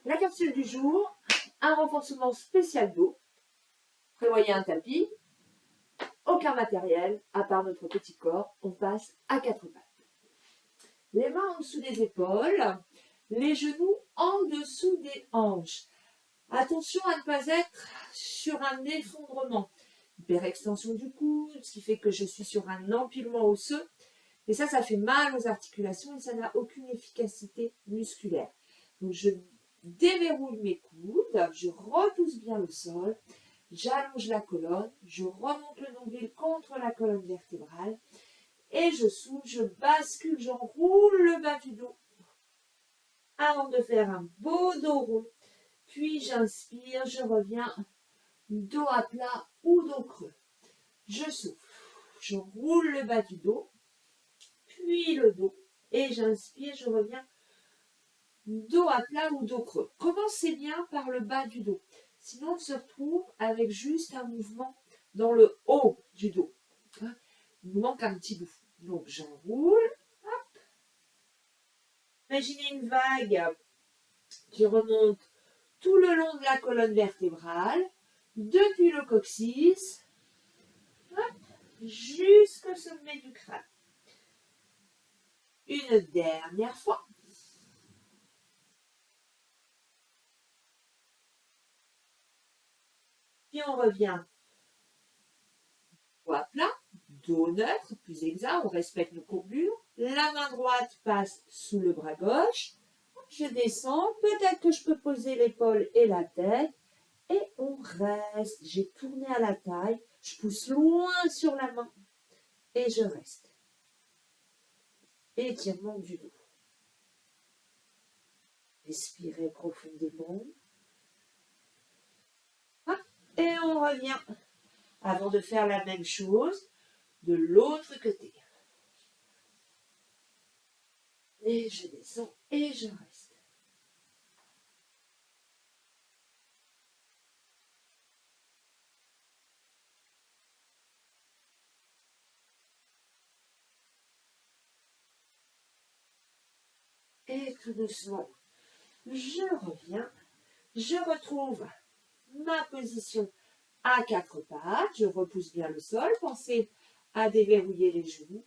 La capsule du jour, un renforcement spécial dos. Prévoyez un tapis, aucun matériel, à part notre petit corps, on passe à 4 pattes. Les mains en dessous des épaules, les genoux en dessous des hanches. Attention à ne pas être sur un effondrement. Hyperextension du coude, ce qui fait que je suis sur un empilement osseux. Et ça fait mal aux articulations et ça n'a aucune efficacité musculaire. Donc je déverrouille mes coudes, je repousse bien le sol, j'allonge la colonne, je remonte le nombril contre la colonne vertébrale et je souffle, je bascule, j'enroule le bas du dos avant de faire un beau dos rond. Puis j'inspire, je reviens dos à plat ou dos creux. Je souffle, je roule le bas du dos, puis le dos et j'inspire, je reviens dos à plat ou dos creux. Commencez bien par le bas du dos. Sinon, on se retrouve avec juste un mouvement dans le haut du dos. Il nous manque un petit bout. Donc, j'enroule. Hop. Imaginez une vague qui remonte tout le long de la colonne vertébrale, depuis le coccyx, jusqu'au sommet du crâne. Une dernière fois. Puis on revient dos à plat, dos neutre, plus exact, on respecte nos courbures. La main droite passe sous le bras gauche. Je descends, peut-être que je peux poser l'épaule et la tête. Et on reste. J'ai tourné à la taille. Je pousse loin sur la main. Et je reste. Étirement du dos. Respirez profondément. Et on revient. Avant de faire la même chose de l'autre côté. Et je descends et je reste. Et tout doucement, je reviens. Je retrouve ma position à 4 pattes. Je repousse bien le sol. Pensez à déverrouiller les genoux.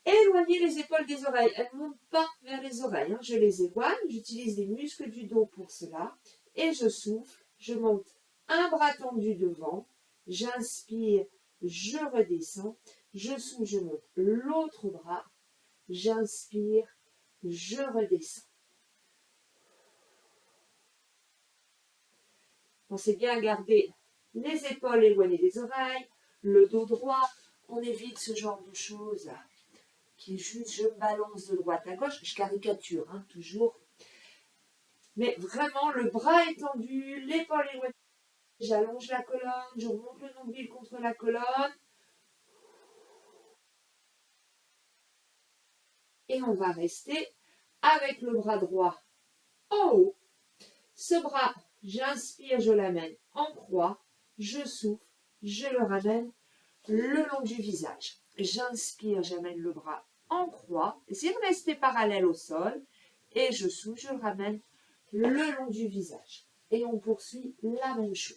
Éloignez les épaules des oreilles. Elles ne montent pas vers les oreilles. Je les éloigne. J'utilise les muscles du dos pour cela. Et je souffle. Je monte un bras tendu devant. J'inspire. Je redescends. Je souffle. Je monte l'autre bras. J'inspire. Je redescends. Pensez bien à garder les épaules éloignées des oreilles, le dos droit. On évite ce genre de choses qui est juste je balance de droite à gauche. Je caricature toujours. Mais vraiment, le bras est tendu, l'épaule éloignée. J'allonge la colonne, je remonte le nombril contre la colonne. Et on va rester avec le bras droit en haut. Ce bras, j'inspire, je l'amène en croix. Je souffle, je le ramène le long du visage. J'inspire, j'amène le bras en croix. Essayez de rester parallèle au sol. Et je souffle, je le ramène le long du visage. Et on poursuit la même chose.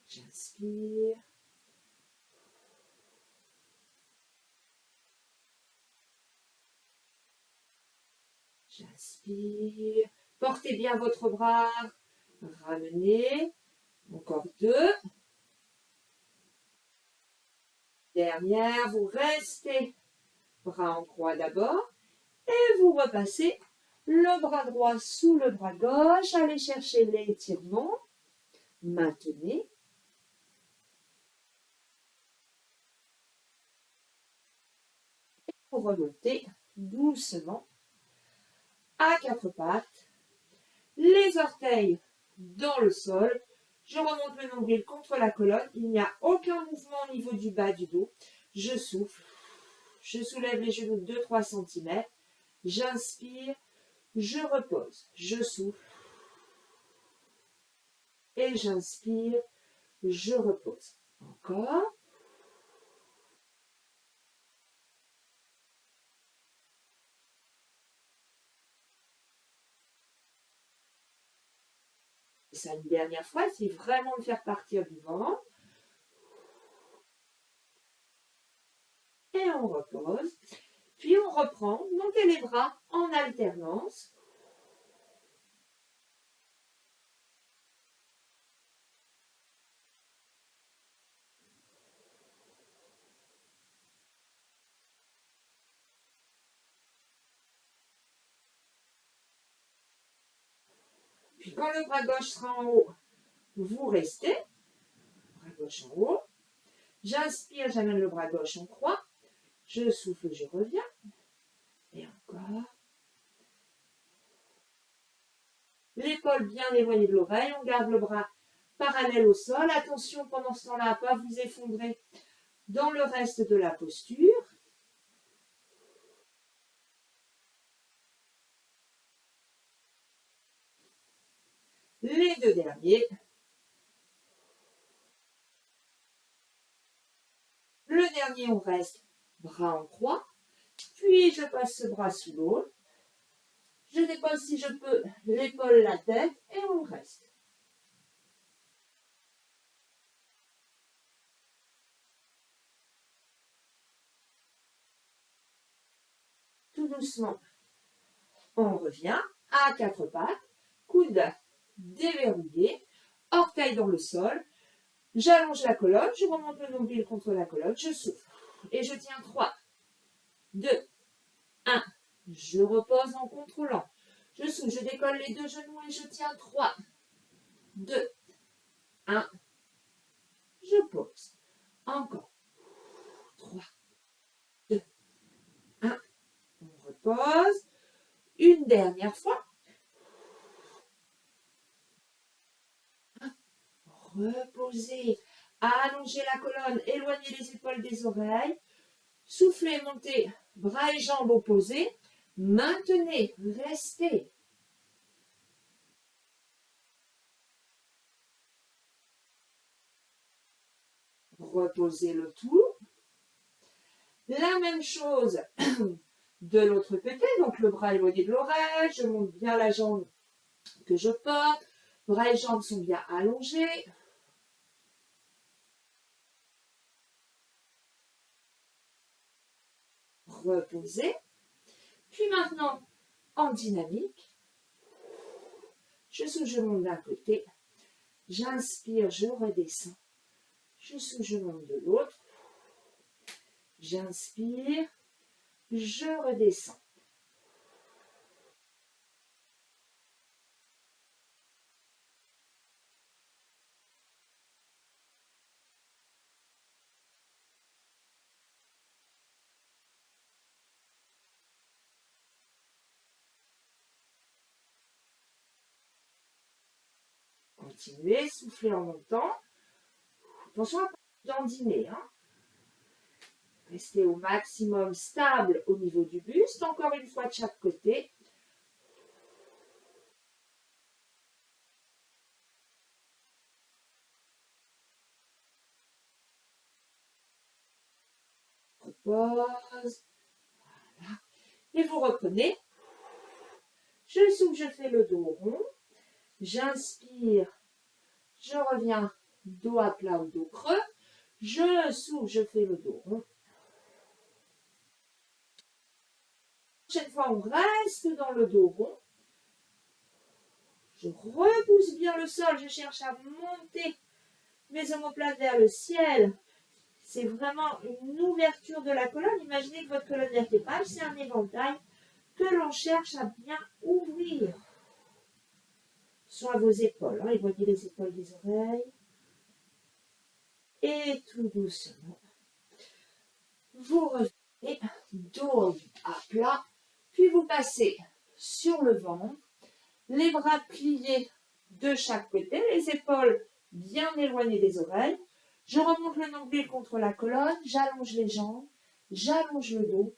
J'inspire. J'inspire. Portez bien votre bras. Ramenez. Encore 2. Dernière, vous restez bras en croix d'abord. Et vous repassez le bras droit sous le bras gauche. Allez chercher l'étirement. Maintenez. Et vous remontez doucement à 4 pattes. Les orteils dans le sol. Je remonte le nombril contre la colonne. Il n'y a aucun mouvement au niveau du bas du dos. Je souffle. Je soulève les genoux de 2-3 cm. J'inspire. Je repose. Je souffle. Et j'inspire. Je repose. Encore. Ça une dernière fois, c'est vraiment de faire partir du ventre. Et on repose. Puis on reprend, montez les bras en alternance. Puis quand le bras gauche sera en haut, vous restez. Bras gauche en haut. J'inspire, j'amène le bras gauche en croix. Je souffle, je reviens. Et encore. L'épaule bien éloignée de l'oreille. On garde le bras parallèle au sol. Attention pendant ce temps-là à ne pas vous effondrer dans le reste de la posture. Les deux derniers. Le dernier, on reste bras en croix. Puis je passe ce bras sous l'autre. Je dépose si je peux l'épaule, la tête et on reste. Tout doucement, on revient à quatre pattes, coude déverrouillé, orteil dans le sol. J'allonge la colonne, je remonte le nombril contre la colonne, je souffle. Et je tiens 3, 2, 1. Je repose en contrôlant. Je souffle, je décolle les deux genoux et je tiens 3, 2, 1. Je pose. Encore. 3, 2, 1. On repose. Une dernière fois. Reposez. Allongez la colonne, éloignez les épaules des oreilles. Soufflez, montez, bras et jambes opposés. Maintenez, restez. Reposez le tout. La même chose de l'autre côté, donc le bras éloigné de l'oreille, je monte bien la jambe que je porte, bras et jambes sont bien allongés. Reposez. Puis maintenant, en dynamique, je souffle, je monte d'un côté, j'inspire, je redescends, je souffle, je monte de l'autre, j'inspire, je redescends. Continuez, soufflez en montant. Attention à ne pas dandiner. Restez au maximum stable au niveau du buste. Encore une fois de chaque côté. Repose. Voilà. Et vous reprenez. Je souffle, je fais le dos rond. J'inspire. Je reviens dos à plat ou dos creux. Je souffle, je fais le dos rond. La prochaine fois, on reste dans le dos rond. Je repousse bien le sol. Je cherche à monter mes omoplates vers le ciel. C'est vraiment une ouverture de la colonne. Imaginez que votre colonne vertébrale, c'est un éventail que l'on cherche à bien ouvrir. Soit vos épaules. Éloignez les épaules des oreilles. Et tout doucement, vous revenez dos à plat. Puis vous passez sur le ventre. Les bras pliés de chaque côté. Les épaules bien éloignées des oreilles. Je remonte le nombril contre la colonne. J'allonge les jambes. J'allonge le dos.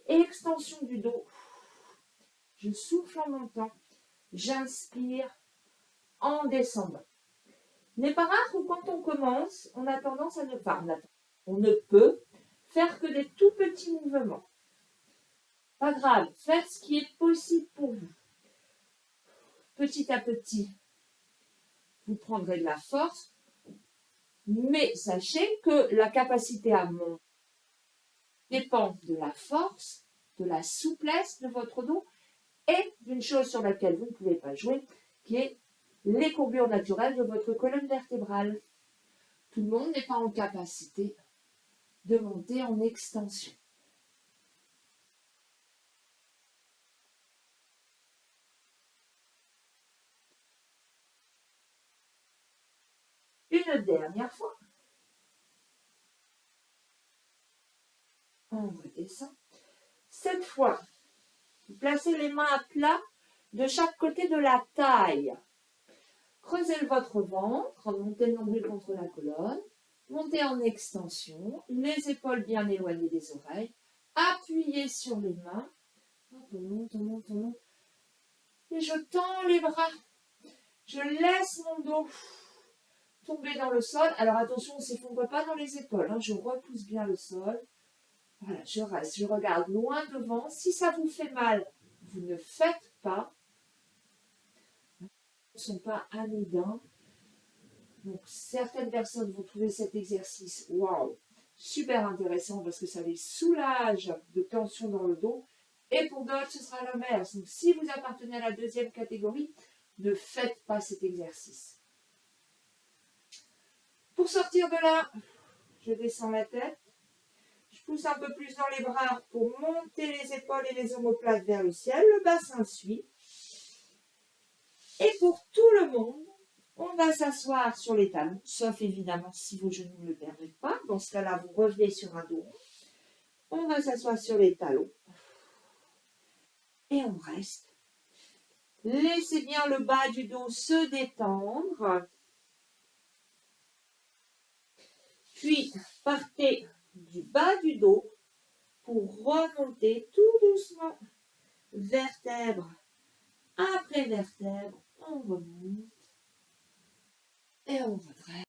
Extension du dos. Je souffle en montant. J'inspire en descendant. Il n'est pas rare que quand on commence, on a tendance à ne pas. On ne peut faire que des tout petits mouvements. Pas grave, faites ce qui est possible pour vous. Petit à petit, vous prendrez de la force, mais sachez que la capacité à monter dépend de la force, de la souplesse de votre dos et d'une chose sur laquelle vous ne pouvez pas jouer, qui est les courbures naturelles de votre colonne vertébrale. Tout le monde n'est pas en capacité de monter en extension. Une dernière fois. On redescend. Cette fois, vous placez les mains à plat de chaque côté de la taille. Creusez votre ventre, montez le nombril contre la colonne, montez en extension, les épaules bien éloignées des oreilles, appuyez sur les mains, on monte, on monte, on monte, et je tends les bras, je laisse mon dos tomber dans le sol. Alors attention, on ne s'effondre pas dans les épaules, hein. Je repousse bien le sol. Voilà, je reste, je regarde loin devant. Si ça vous fait mal, vous ne faites pas. Ils ne sont pas anodins. Donc certaines personnes vont trouver cet exercice, waouh, super intéressant parce que ça les soulage de tension dans le dos. Et pour d'autres, ce sera l'inverse. Donc si vous appartenez à la deuxième catégorie, ne faites pas cet exercice. Pour sortir de là, je descends la tête. Je pousse un peu plus dans les bras pour monter les épaules et les omoplates vers le ciel. Le bassin suit. Et pour tout le monde, on va s'asseoir sur les talons, sauf évidemment si vos genoux ne le permettent pas. Dans ce cas-là, vous revenez sur un dos. On va s'asseoir sur les talons. Et on reste. Laissez bien le bas du dos se détendre. Puis, partez du bas du dos pour remonter tout doucement, vertèbre après vertèbre. On remonte et on redresse.